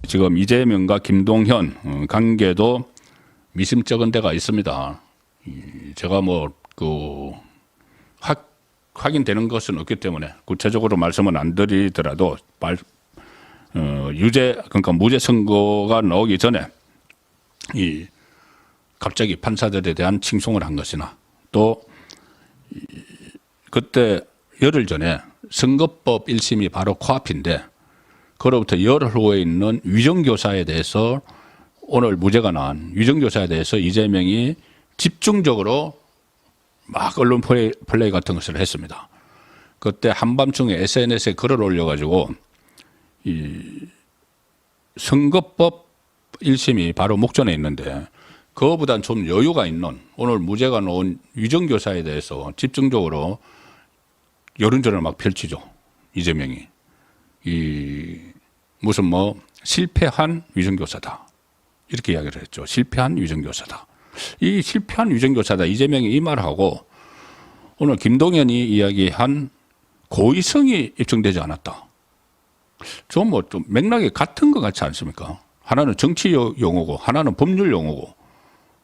지금 이재명과 김동현 관계도 미심쩍은 데가 있습니다. 제가 확인되는 것은 없기 때문에 구체적으로 말씀은 안 드리더라도 그러니까 무죄 선고가 나오기 전에 갑자기 판사들에 대한 칭송을 한 것이나 또 그때 열흘 전에 선거법 1심이 바로 코앞인데 그로부터 열흘 후에 있는 위정교사에 대해서 오늘 무죄가 난 위정교사에 대해서 이재명이 집중적으로 막 언론 플레이 같은 것을 했습니다. 그때 한밤중에 SNS에 글을 올려가지고 이 선거법 1심이 바로 목전에 있는데 그거보단 좀 여유가 있는 오늘 무죄가 나온 위정교사에 대해서 집중적으로 여론전을 막 펼치죠. 이재명이. 무슨 실패한 위정교사다. 이렇게 이야기를 했죠. 실패한 위정교사다. 이 실패한 위정교사다. 이재명이 이 말하고 오늘 김동연이 이야기한 고의성이 입증되지 않았다. 좀 맥락이 같은 것 같지 않습니까? 하나는 정치 용어고 하나는 법률 용어고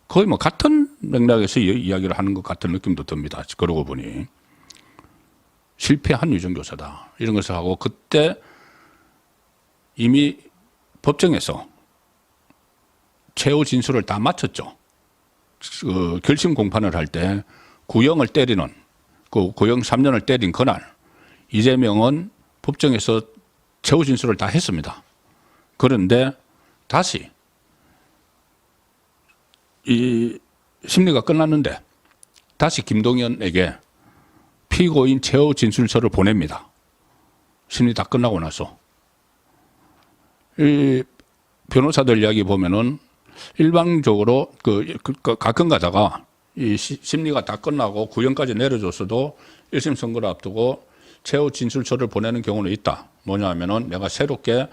거의 같은 맥락에서 이야기를 하는 것 같은 느낌도 듭니다. 그러고 보니 실패한 위정교사다. 이런 것을 하고 그때 이미 법정에서 최후 진술을 다 마쳤죠. 결심 공판을 할 때 구형을 때리는 구형 3년을 때린 그날 이재명은 법정에서 최후 진술을 다 했습니다. 그런데 다시 이 심리가 끝났는데 다시 김동연에게 피고인 최후 진술서를 보냅니다. 심리 다 끝나고 나서. 이 변호사들 이야기 보면은 일방적으로 가끔 가다가 이 심리가 다 끝나고 구형까지 내려줬어도 1심 선고를 앞두고 최후 진술서를 보내는 경우는 있다. 뭐냐 하면은 내가 새롭게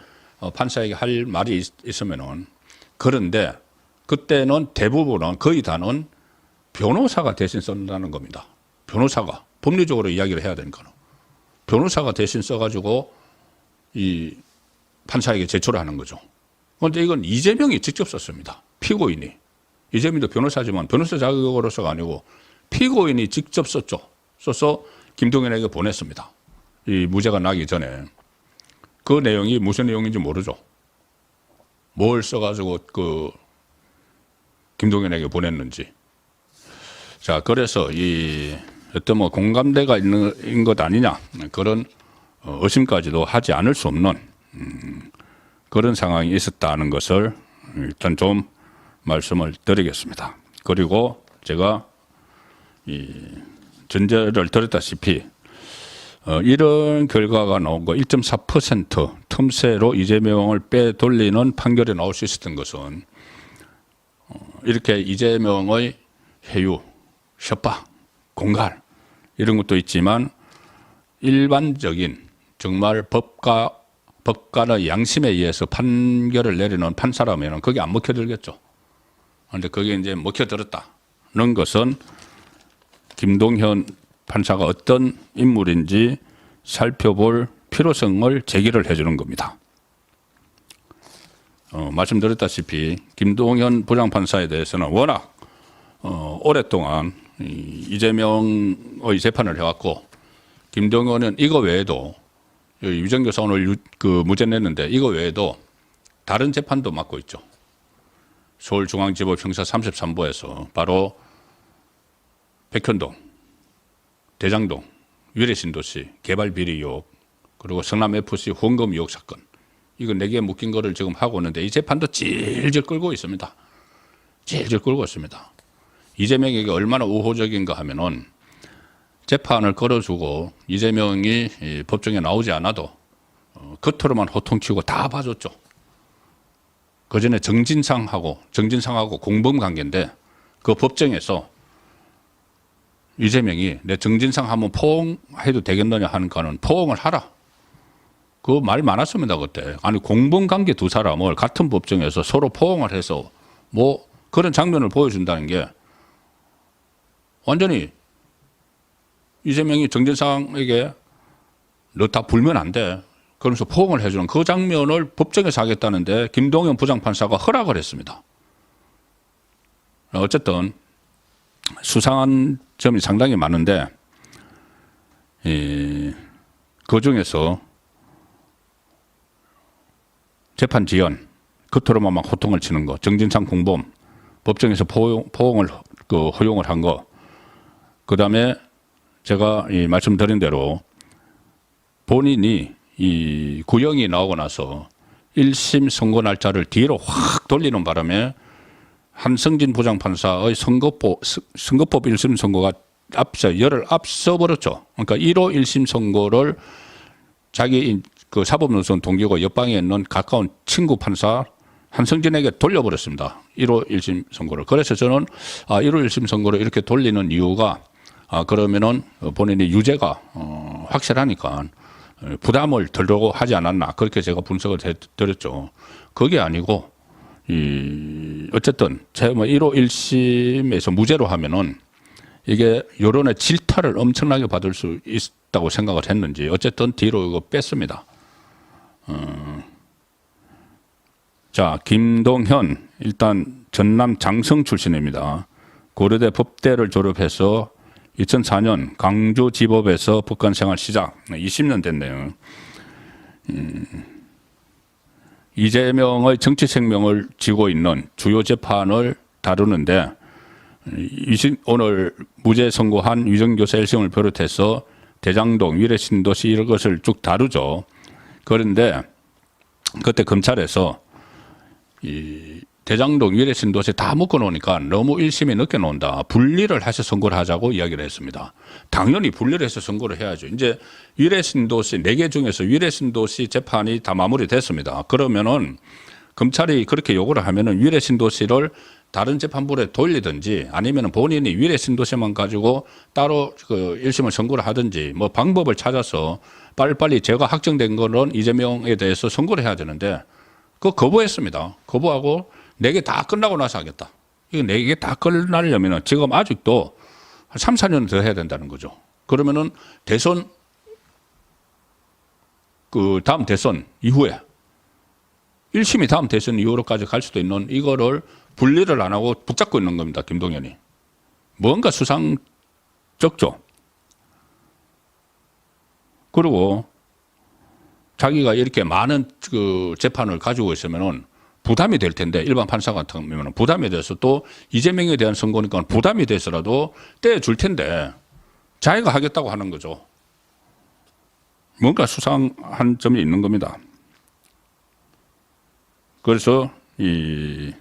판사에게 할 말이 있으면은 그런데 그때는 대부분은 거의 다는 변호사가 대신 쓴다는 겁니다. 변호사가 법리적으로 이야기를 해야 되는 거는 변호사가 대신 써가지고 이 판사에게 제출을 하는 거죠. 그런데 이건 이재명이 직접 썼습니다. 피고인이. 이재명도 변호사지만 변호사 자격으로서가 아니고 피고인이 직접 썼죠. 써서 김동연에게 보냈습니다. 이 무죄가 나기 전에. 그 내용이 무슨 내용인지 모르죠. 뭘 써가지고 김동연에게 보냈는지. 자, 그래서 어떤 공감대가 있는 것 아니냐. 그런 의심까지도 하지 않을 수 없는 그런 상황이 있었다는 것을 일단 좀 말씀을 드리겠습니다. 그리고 제가 전제를 드렸다시피 이런 결과가 나온 거 1.4% 틈새로 이재명을 빼돌리는 판결이 나올 수 있었던 것은 이렇게 이재명의 회유, 협박, 공갈 이런 것도 있지만 일반적인 정말 법관의 양심에 의해서 판결을 내리는 판사라면 그게 안 먹혀들겠죠. 그런데 그게 이제 먹혀들었다는 것은 김동현 판사가 어떤 인물인지 살펴볼 필요성을 제기를 해주는 겁니다. 말씀드렸다시피 김동현 부장판사에 대해서는 워낙 오랫동안 이재명의 재판을 해왔고 김동현은 이거 외에도 위정교사 오늘 무죄 냈는데 이거 외에도 다른 재판도 맡고 있죠. 서울중앙지법 형사 33부에서 바로 백현동, 대장동, 위례신도시 개발 비리 의혹 그리고 성남FC 후원금 의혹 사건 이거 4개 묶인 거를 지금 하고 있는데 이 재판도 질질 끌고 있습니다. 질질 끌고 있습니다. 이재명에게 얼마나 우호적인가 하면은 재판을 걸어주고 이재명이 법정에 나오지 않아도 겉으로만 호통치고 다 봐줬죠. 그 전에 정진상하고 공범관계인데 그 법정에서 이재명이 내 정진상 한번 포옹해도 되겠느냐 하는 거는 포옹을 하라. 그 말 많았습니다 그때. 아니 공범관계 두 사람을 같은 법정에서 서로 포옹을 해서 그런 장면을 보여준다는 게 완전히 이재명이 정진상에게 너 다 불면 안 돼. 그러면서 포옹을 해주는 그 장면을 법정에서 하겠다는데 김동현 부장판사가 허락을 했습니다. 어쨌든 수상한 점이 상당히 많은데 그 중에서 재판 지연, 겉으로만 막 호통을 치는 거, 정진상 공범, 법정에서 포옹을 허용을 한 거, 그 다음에 제가 말씀드린 대로 본인이 이 구형이 나오고 나서 1심 선고 날짜를 뒤로 확 돌리는 바람에 한성진 부장판사의 선거법 1심 선고가 열흘 앞서버렸죠. 그러니까 1호 1심 선고를 자기 그 사법노선 동기고 옆방에 있는 가까운 친구 판사 한성진에게 돌려버렸습니다. 1호 1심 선고를. 그래서 저는 1호 1심 선고를 이렇게 돌리는 이유가 그러면은 본인이 유죄가 확실하니까 부담을 덜려고 하지 않았나. 그렇게 제가 분석을 드렸죠. 그게 아니고 어쨌든 제가 1호 1심에서 무죄로 하면은 이게 여론의 질타를 엄청나게 받을 수 있다고 생각을 했는지 어쨌든 뒤로 이거 뺐습니다. 자, 김동현 일단 전남 장성 출신입니다. 고려대 법대를 졸업해서 2004년 광주지법에서 법관 생활 시작. 20년 됐네요. 이재명의 정치 생명을 쥐고 있는 주요 재판을 다루는데 오늘 무죄 선고한 위정교사 1심을 비롯해서 대장동, 위례신도시 이런 것을 쭉 다루죠. 그런데 그때 검찰에서 이 대장동, 위례신도시 다 묶어놓으니까 너무 1심이 늦게 나온다. 분리를 해서 선고를 하자고 이야기를 했습니다. 당연히 분리를 해서 선고를 해야죠. 이제 위례신도시 4개 중에서 위례신도시 재판이 다 마무리됐습니다. 그러면은 검찰이 그렇게 요구를 하면은 위례신도시를 다른 재판부에 돌리든지 아니면 본인이 위례신도시만 가지고 따로 그 1심을 선고를 하든지 뭐 방법을 찾아서 빨리빨리 죄가 확정된 거는 이재명에 대해서 선고를 해야 되는데 그거 거부했습니다. 거부하고 4개 다 끝나고 나서 하겠다. 이거 4개 다 끝나려면 지금 아직도 한 3, 4년 더 해야 된다는 거죠. 그러면은 대선 그 다음 대선 이후에 1심이 다음 대선 이후로까지 갈 수도 있는 이거를 분리를 안 하고 붙잡고 있는 겁니다. 김동현이. 뭔가 수상쩍죠. 그리고 자기가 이렇게 많은 그 재판을 가지고 있으면은 부담이 될 텐데 일반 판사 같으면 부담이 돼서 또 이재명에 대한 선고니까 부담이 돼서라도 떼줄 텐데 자기가 하겠다고 하는 거죠. 뭔가 수상한 점이 있는 겁니다. 그래서 이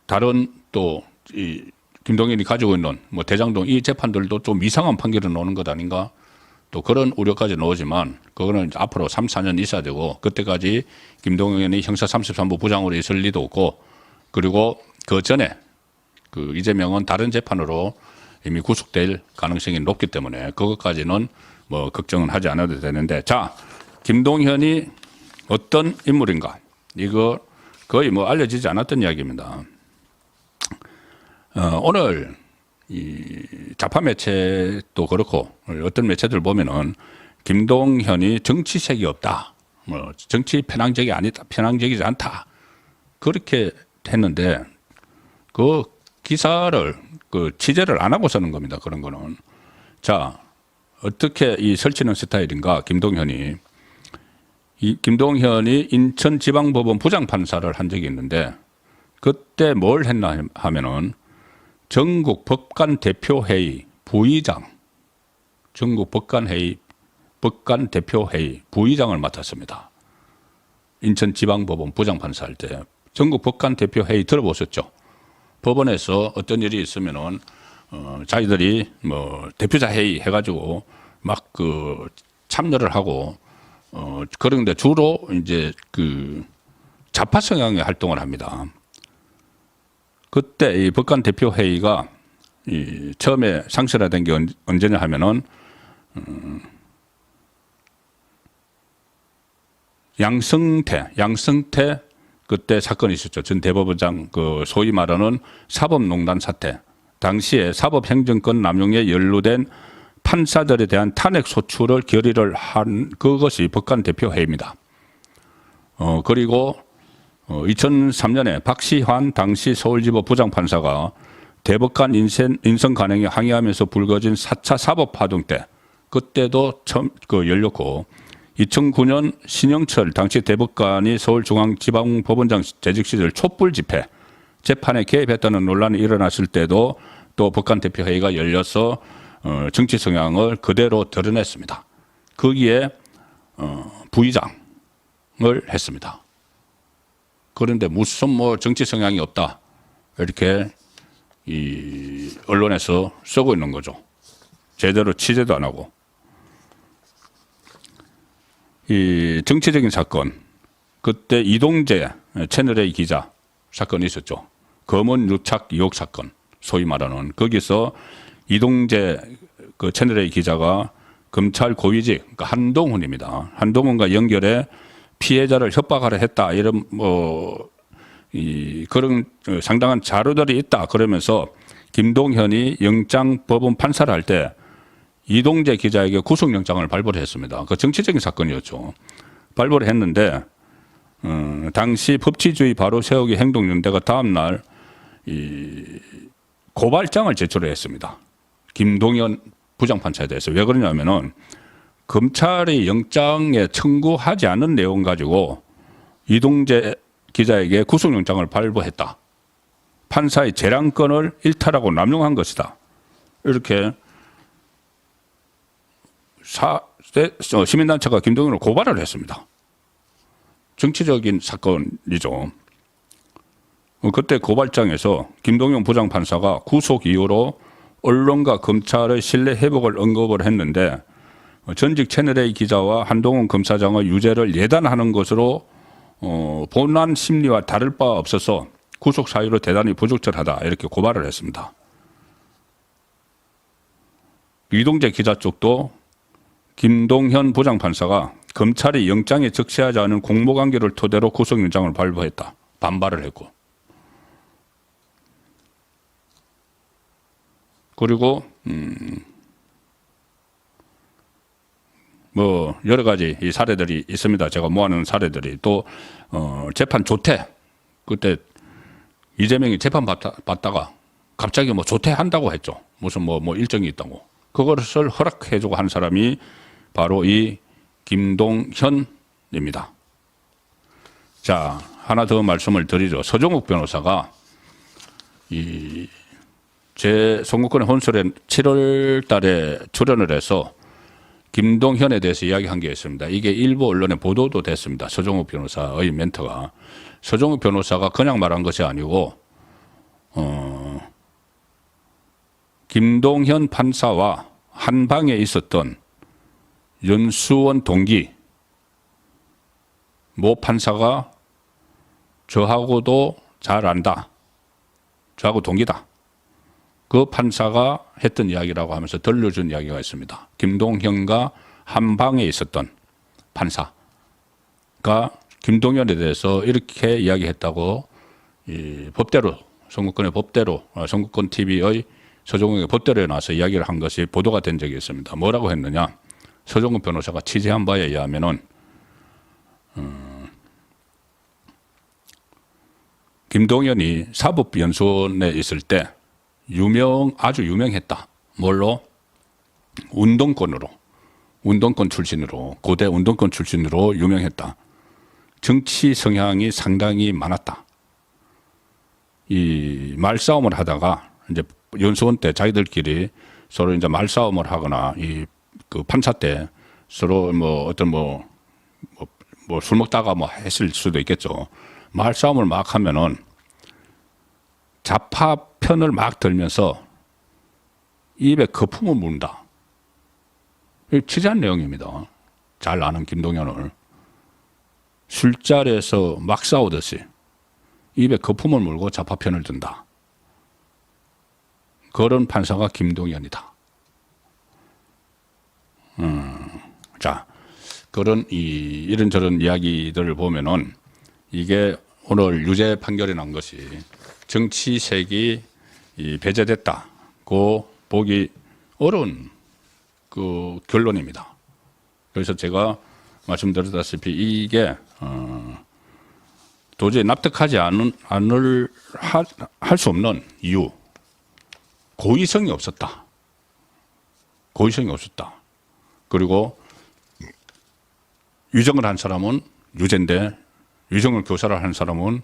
다른 또 이 김동현이 가지고 있는 뭐 대장동 이 재판들도 좀 이상한 판결을 나오는 것 아닌가 또 그런 우려까지 나오지만 그거는 이제 앞으로 3, 4년 있어야 되고 그때까지 김동현이 형사 33부 부장으로 있을 리도 없고 그리고 그 전에 그 이재명은 다른 재판으로 이미 구속될 가능성이 높기 때문에 그것까지는 뭐 걱정은 하지 않아도 되는데 자, 김동현이 어떤 인물인가 이거 거의 뭐 알려지지 않았던 이야기입니다. 오늘 이 좌파 매체도 그렇고 어떤 매체들 보면은 김동현이 정치색이 없다, 뭐 정치 편향적이 아니다, 편향적이지 않다 그렇게 했는데 그 기사를 그 취재를 안 하고 쓰는 겁니다. 그런 거는 자 어떻게 이 설치는 스타일인가 김동현이 인천지방법원 부장판사를 한 적이 있는데 그때 뭘 했나 하면은 전국 법관 대표회의 부의장, 전국 법관 대표회의 부의장을 맡았습니다. 인천지방법원 부장판사 할 때 전국 법관 대표회의 들어보셨죠? 법원에서 어떤 일이 있으면은 자기들이 뭐 대표자 회의 해가지고 막 그 참여를 하고 그런데 주로 이제 그 좌파 성향의 활동을 합니다. 그때 이 법관 대표 회의가 이 처음에 상설화된 게 언제냐 하면은 양승태 그때 사건이 있었죠. 전 대법원장 그 소위 말하는 사법농단 사태. 당시에 사법행정권 남용에 연루된 판사들에 대한 탄핵 소추를 결의를 한 그것이 법관 대표회의입니다. 그리고 2003년에 박시환 당시 서울지법 부장판사가 대법관 인선 간행에 항의하면서 불거진 4차 사법파동 때 그때도 처음 열렸고 2009년 신영철 당시 대법관이 서울중앙지방법원장 재직 시절 촛불 집회 재판에 개입했다는 논란이 일어났을 때도 또 법관 대표회의가 열려서 정치 성향을 그대로 드러냈습니다. 거기에 부의장을 했습니다. 그런데 무슨 뭐 정치 성향이 없다 이렇게 이 언론에서 쓰고 있는 거죠. 제대로 취재도 안 하고. 이 정치적인 사건, 그때 이동재 채널A 기자 사건이 있었죠. 검은 유착 의혹 사건, 소위 말하는 거기서 이동재 그 채널A 기자가 검찰 고위직, 그러니까 한동훈입니다. 한동훈과 연결해 피해자를 협박하려 했다 이런 그런 상당한 자료들이 있다 그러면서 김동현이 영장법원 판사를 할 때 이동재 기자에게 구속영장을 발부를 했습니다. 그 정치적인 사건이었죠. 발부를 했는데 당시 법치주의 바로 세우기 행동연대가 다음 날 고발장을 제출했습니다. 김동현 부장판사에 대해서. 왜 그러냐면은 검찰이 영장에 청구하지 않은 내용 가지고 이동재 기자에게 구속영장을 발부했다. 판사의 재량권을 일탈하고 남용한 것이다. 이렇게 시민단체가 김동현을 고발을 했습니다. 정치적인 사건이죠. 그때 고발장에서 김동현 부장판사가 구속 이후로 언론과 검찰의 신뢰 회복을 언급을 했는데 전직 채널A 기자와 한동훈 검사장의 유죄를 예단하는 것으로 본안 심리와 다를 바 없어서 구속 사유로 대단히 부적절하다 이렇게 고발을 했습니다. 이동재 기자 쪽도 김동현 부장판사가 검찰이 영장에 적시하지 않은 공모관계를 토대로 구속영장을 발부했다. 반발을 했고. 그리고 뭐 여러 가지 이 사례들이 있습니다. 제가 모아놓은 사례들이 또 재판 조퇴 그때 이재명이 재판 받다가 갑자기 뭐 조퇴한다고 했죠. 무슨 뭐 일정이 있다고. 그것을 허락해주고 한 사람이 바로 이 김동현입니다. 자, 하나 더 말씀을 드리죠. 서정욱 변호사가 제 송구권의 혼술에 7월 달에 출연을 해서 김동현에 대해서 이야기한 게 있습니다. 이게 일부 언론에 보도도 됐습니다. 서정욱 변호사의 멘트가. 서정욱 변호사가 그냥 말한 것이 아니고 김동현 판사와 한 방에 있었던 연수원 동기 모 판사가 저하고도 잘 안다. 저하고 동기다. 그 판사가 했던 이야기라고 하면서 들려준 이야기가 있습니다. 김동현과 한 방에 있었던 판사가 김동현에 대해서 이렇게 이야기했다고 법대로 송구권의 법대로 송구권 TV의 서정욱의 법대로에 나와서 이야기를 한 것이 보도가 된 적이 있습니다. 뭐라고 했느냐? 서정욱 변호사가 취재한 바에 의하면은 김동현이 사법연수원에 있을 때 아주 유명했다. 뭘로? 운동권 출신으로 고대 운동권 출신으로 유명했다. 정치 성향이 상당히 많았다. 이 말싸움을 하다가 이제 연수원 때 자기들끼리 서로 이제 말싸움을 하거나 그 판사 때 서로 술 먹다가 했을 수도 있겠죠. 말싸움을 막 하면은 좌파 편을 막 들면서 입에 거품을 문다. 취재한 내용입니다. 잘 아는 김동현을 술자리에서 막 싸우듯이 입에 거품을 물고 좌파 편을 든다. 그런 판사가 김동현이다. 자, 그런 이런저런 이야기들을 보면은 이게 오늘 유죄 판결이 난 것이 정치색이 배제됐다고 보기 어려운 그 결론입니다. 그래서 제가 말씀드렸다시피 이게 도저히 납득하지 할 수 없는 이유, 고의성이 없었다. 고의성이 없었다. 그리고 위정을 한 사람은 유죄인데 위정을 교사를 한 사람은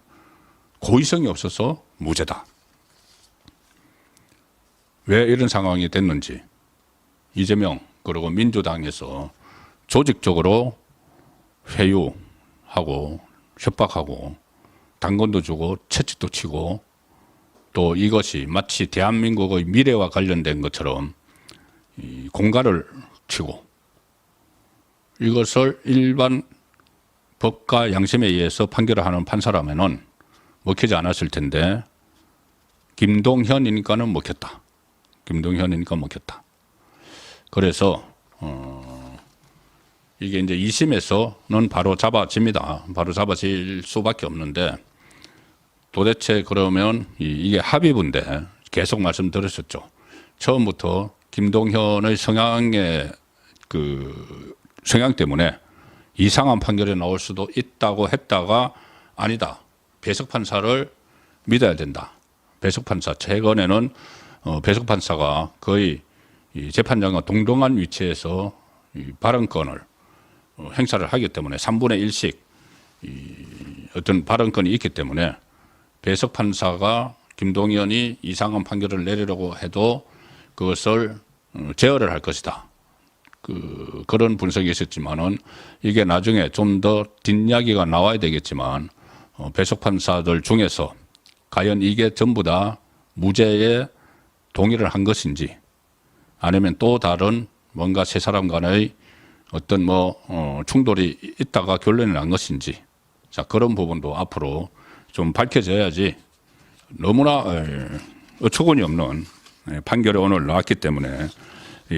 고의성이 없어서 무죄다. 왜 이런 상황이 됐는지 이재명 그리고 민주당에서 조직적으로 회유하고 협박하고 당권도 주고 채찍도 치고 또 이것이 마치 대한민국의 미래와 관련된 것처럼 공갈을 치고 이것을 일반 법과 양심에 의해서 판결을 하는 판사라면은 먹히지 않았을 텐데 김동현이니까는 먹혔다. 김동현이니까 먹혔다. 그래서 이게 이제 2심에서는 바로 잡아집니다. 바로 잡아질 수밖에 없는데 도대체 그러면 이게 합의부인데 계속 말씀드렸었죠. 처음부터 김동현의 성향의 그 성향 때문에 이상한 판결이 나올 수도 있다고 했다가 아니다. 배석 판사를 믿어야 된다. 배석 판사 최근에는 배석 판사가 거의 이 재판장과 동등한 위치에서 이 발언권을 행사를 하기 때문에 3분의 1씩 어떤 발언권이 있기 때문에 배석 판사가 김동현이 이상한 판결을 내리려고 해도 그것을 제어를 할 것이다. 그런 분석이 있었지만은 이게 나중에 좀 더 뒷이야기가 나와야 되겠지만 배석 판사들 중에서 과연 이게 전부 다 무죄에 동의를 한 것인지 아니면 또 다른 뭔가 세 사람 간의 어떤 충돌이 있다가 결론이 난 것인지 자 그런 부분도 앞으로 좀 밝혀져야지 너무나 어처구니 없는 판결이 오늘 나왔기 때문에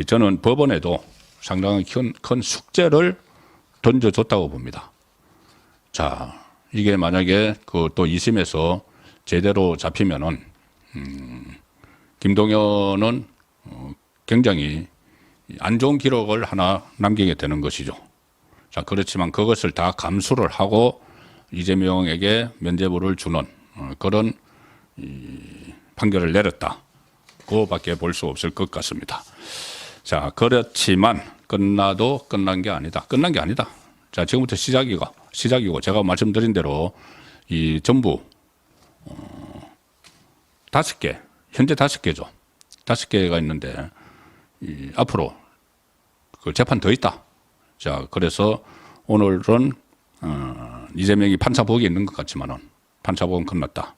저는 법원에도 상당히 큰 숙제를 던져줬다고 봅니다. 자 이게 만약에 그 또 2심에서 제대로 잡히면은 김동현은 굉장히 안 좋은 기록을 하나 남기게 되는 것이죠. 자, 그렇지만 그것을 다 감수를 하고 이재명에게 면죄부를 주는 그런 판결을 내렸다. 그거밖에 볼 수 없을 것 같습니다. 자, 그렇지만 끝나도 끝난 게 아니다. 끝난 게 아니다. 자, 지금부터 시작이고 제가 말씀드린 대로 이 전부 5개, 현재 5개죠. 5개가 있는데 앞으로 그 재판 더 있다. 자, 그래서 오늘은 이재명이 판사복이 있는 것 같지만은 판사복은 끝났다.